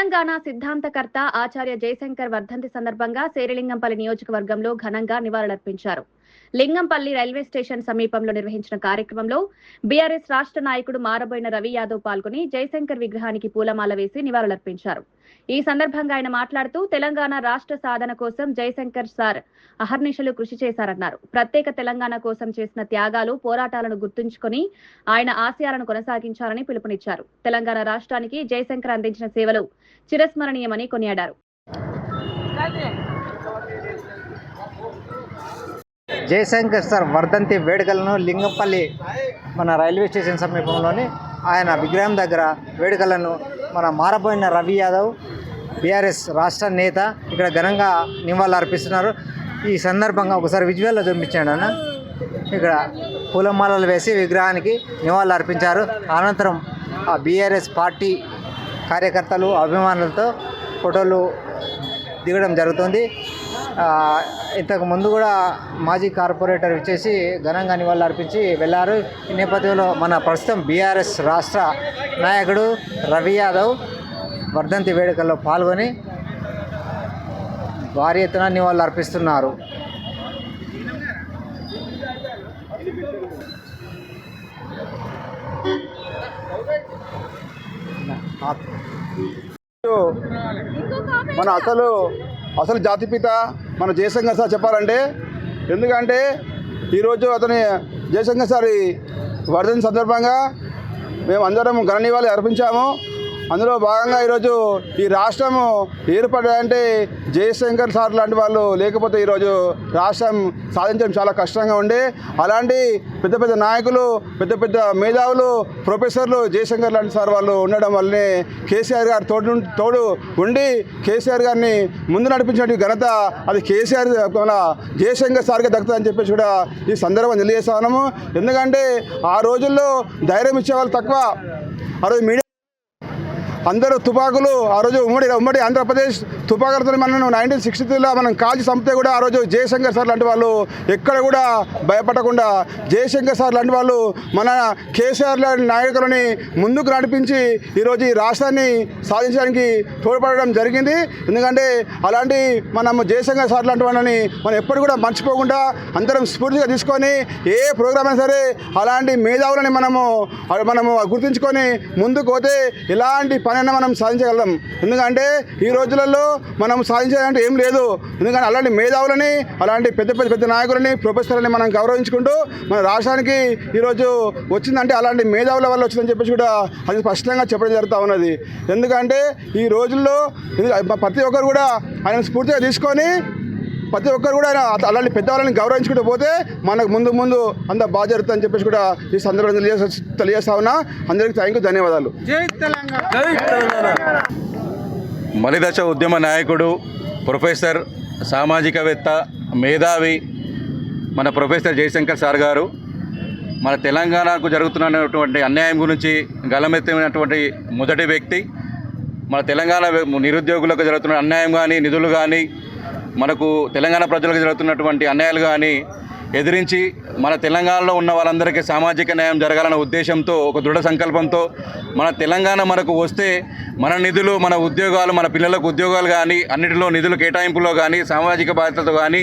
తెలంగాణ సిద్ధాంతకర్త ఆచార్య జయశంకర్ వర్ధంతి సందర్భంగా శేరిలింగంపల్లి నియోజకవర్గంలో ఘనంగా నివాళులర్పించారు. లింగంపల్లి రైల్వే స్టేషన్ సమీపంలో నిర్వహించిన కార్యక్రమంలో బీఆర్ఎస్ రాష్ట్ర నాయకుడు మారబోయిన రవి యాదవ్ పాల్గొని జయశంకర్ విగ్రహానికి పూలమాల వేసి నివాళులర్పించారు. ఈ సందర్భంగా ఆయన మాట్లాడుతూ తెలంగాణ రాష్ట్ర సాధన కోసం జయశంకర్ సార్ అహర్నిశలు కృషి చేశారన్నారు. ప్రత్యేక తెలంగాణ కోసం చేసిన త్యాగాలు, పోరాటాలను గుర్తుంచుకొని ఆయన ఆశయాలను కొనసాగించాలని పిలుపునిచ్చారు. తెలంగాణ రాష్ట్రానికి జయశంకర్ అందించిన సేవలు చిరస్మరణీయమని కొనియాడారు. జయశంకర్ సార్ వర్ధంతి వేడుకలను లింగంపల్లి మన రైల్వే స్టేషన్ సమీపంలోని ఆయన విగ్రహం దగ్గర వేడుకలను మన మారబోయిన రవి యాదవ్ బీఆర్ఎస్ రాష్ట్ర నేత ఇక్కడ ఘనంగా నివాళులు అర్పిస్తున్నారు. ఈ సందర్భంగా ఒకసారి విజువల్లో చూపించాడు అన్న. ఇక్కడ పూలమాలలు వేసి విగ్రహానికి నివాళులు అర్పించారు. అనంతరం ఆ బీఆర్ఎస్ పార్టీ కార్యకర్తలు అభిమానులతో ఫోటోలు దిగడం జరుగుతుంది. ఇంతకు ముందు కూడా మాజీ కార్పొరేటర్ వచ్చేసి ఘనంగా నివాళులు అర్పించి వెళ్ళారు. ఈ నేపథ్యంలో మన ప్రస్తుతం బీఆర్ఎస్ రాష్ట్ర నాయకుడు రవి యాదవ్ వర్ధంతి వేడుకల్లో పాల్గొని భారీ ఎత్తున నివాళులు అర్పిస్తున్నారు. మన అసలు జాతిపిత మన జయశంకర్ సార్ చెప్పాలంటే, ఎందుకంటే ఈరోజు అతని జయశంకర్ సార్ వర్ధంతి సందర్భంగా మేము అందరం ఘన నివాళులు అర్పించాము. అందులో భాగంగా ఈరోజు ఈ రాష్ట్రము ఏర్పడాలంటే జయశంకర్ సార్ లాంటి వాళ్ళు లేకపోతే ఈరోజు రాష్ట్రం సాధించడం చాలా కష్టంగా ఉండే. అలాంటి పెద్ద పెద్ద నాయకులు, పెద్ద పెద్ద మేధావులు, ప్రొఫెసర్లు జయశంకర్ లాంటి సార్ వాళ్ళు ఉండడం వల్లనే కేసీఆర్ గారు తోడు ఉండి కేసీఆర్ గారిని ముందు నడిపించిన ఘనత అది కేసీఆర్ మన జయశంకర్ సార్గా దక్కుతుందని చెప్పేసి కూడా ఈ సందర్భం తెలియజేస్తా ఉన్నాము. ఎందుకంటే ఆ రోజుల్లో ధైర్యం ఇచ్చేవాళ్ళు తక్కువ. ఆ రోజు మీడియా అందరూ తుపాకులు ఆ రోజు ఉమ్మడి ఆంధ్రప్రదేశ్ తుపాకులతో మనం 1963లో మనం కాల్చి చంపితే కూడా ఆ రోజు జయశంకర్ సార్ లాంటి వాళ్ళు ఎక్కడ కూడా భయపడకుండా జయశంకర్ సార్ లాంటి వాళ్ళు మన కేసీఆర్ లాంటి నాయకులని ముందుకు నడిపించి ఈరోజు ఈ రాష్ట్రాన్ని సాధించడానికి తోడ్పడడం జరిగింది. ఎందుకంటే అలాంటి మనం జయశంకర్ సార్ లాంటి వాళ్ళని మనం ఎప్పుడు కూడా మర్చిపోకుండా అందరం స్ఫూర్తిగా తీసుకొని ఏ ప్రోగ్రామ్ అయినా సరే అలాంటి మేధావులని మనము గుర్తుంచుకొని ముందుకు పోతే ఎలాంటి పనైనా మనం సాధించగలం. ఎందుకంటే ఈ రోజులలో మనం సాధించాలంటే ఏం లేదు. ఎందుకంటే అలాంటి మేధావులని, అలాంటి పెద్ద నాయకులని, ప్రొఫెసర్లని మనం గౌరవించుకుంటూ మన రాష్ట్రానికి ఈరోజు వచ్చిందంటే అలాంటి మేధావుల వల్ల వచ్చిందని చెప్పేసి కూడా అది స్పష్టంగా చెప్పడం జరుగుతూ ఉన్నది. ఎందుకంటే ఈ రోజుల్లో ప్రతి ఒక్కరు కూడా ఆయన స్ఫూర్తిగా తీసుకొని ప్రతి ఒక్కరు కూడా అలాంటి పెద్దవాళ్ళని గౌరవించుకుంటూ పోతే మనకు ముందు అంత బాగా జరుగుతుంది అని చెప్పేసి కూడా ఈ సందర్భంగా తెలియజేస్తా ఉన్నా. అందరికీ థ్యాంక్ యూ, ధన్యవాదాలు. జై తెలంగాణ. మలిదశ ఉద్యమ నాయకుడు, ప్రొఫెసర్, సామాజికవేత్త, మేధావి మన ప్రొఫెసర్ జయశంకర్ సార్ గారు మన తెలంగాణకు జరుగుతున్నటువంటి అన్యాయం గురించి గలమెత్తినటువంటి మొదటి వ్యక్తి. మన తెలంగాణ నిరుద్యోగులకు జరుగుతున్న అన్యాయం కానీ, నిధులు కానీ, మనకు తెలంగాణ ప్రజలకు జరుగుతున్నటువంటి అన్యాయాలు కానీ ఎదిరించి మన తెలంగాణలో ఉన్న వాళ్ళందరికీ సామాజిక న్యాయం జరగాలన్న ఉద్దేశంతో, ఒక దృఢ సంకల్పంతో మన తెలంగాణ మనకు వస్తే మన నిధులు, మన ఉద్యోగాలు, మన పిల్లలకు ఉద్యోగాలు కానీ అన్నిటిలో నిధుల కేటాయింపులో కానీ సామాజిక బాధ్యతతో కానీ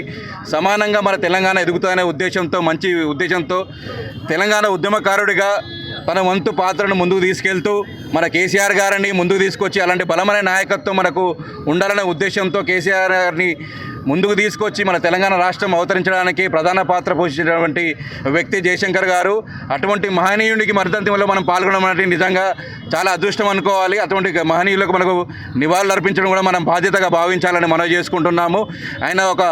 సమానంగా మన తెలంగాణ ఎదుగుతుందనే ఉద్దేశంతో, మంచి ఉద్దేశంతో తెలంగాణ ఉద్యమకారుడిగా తన వంతు పాత్రను ముందుకు తీసుకెళ్తూ మన కేసీఆర్ గారిని ముందుకు తీసుకొచ్చి అలాంటి బలమైన నాయకత్వం మనకు ఉండాలనే ఉద్దేశంతో కేసీఆర్ గారిని ముందుకు తీసుకొచ్చి మన తెలంగాణ రాష్ట్రం అవతరించడానికి ప్రధాన పాత్ర పోషించినటువంటి వ్యక్తి జయశంకర్ గారు. అటువంటి మహనీయునికి వర్ధంతిలో మనం పాల్గొనడం అంటే నిజంగా చాలా అదృష్టం అనుకోవాలి. అటువంటి మహనీయులకు మనకు నివాళులు అర్పించడం కూడా మనం బాధ్యతగా భావించాలని మనవి చేసుకుంటున్నాము. ఆయన ఒక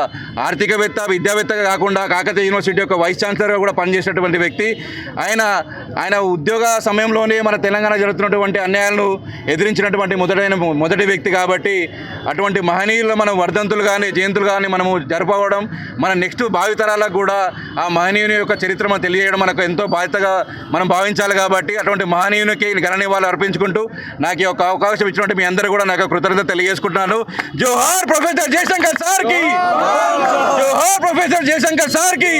ఆర్థికవేత్త, విద్యావేత్తగా కాకుండా కాకతీయ యూనివర్సిటీ యొక్క వైస్ ఛాన్సలర్గా కూడా పనిచేసినటువంటి వ్యక్తి. ఆయన ఉద్యోగ సమయంలోనే మన తెలంగాణ జరుగుతున్నటువంటి అన్యాయాలను ఎదిరించినటువంటి మొదటి వ్యక్తి కాబట్టి అటువంటి మహనీయులు మనం వర్ధంతులు కానీ జయంతులు కానీ మనము జరపవడం, మన నెక్స్ట్ భావితరాలకు కూడా ఆ మహనీయుని యొక్క చరిత్ర మనం తెలియజేయడం మనకు ఎంతో బాధ్యతగా మనం భావించాలి. కాబట్టి అటువంటి మహనీయునికి ఘన నివాళులు అర్పించుకుంటూ నాకు ఈ యొక్క అవకాశం ఇచ్చినట్టు మీ అందరూ కూడా నాకు కృతజ్ఞత తెలియజేసుకుంటున్నాను. జోహార్ ప్రొఫెసర్ జయశంకర్ సార్కి, జోహార్ ప్రొఫెసర్ జయశంకర్ సార్కి.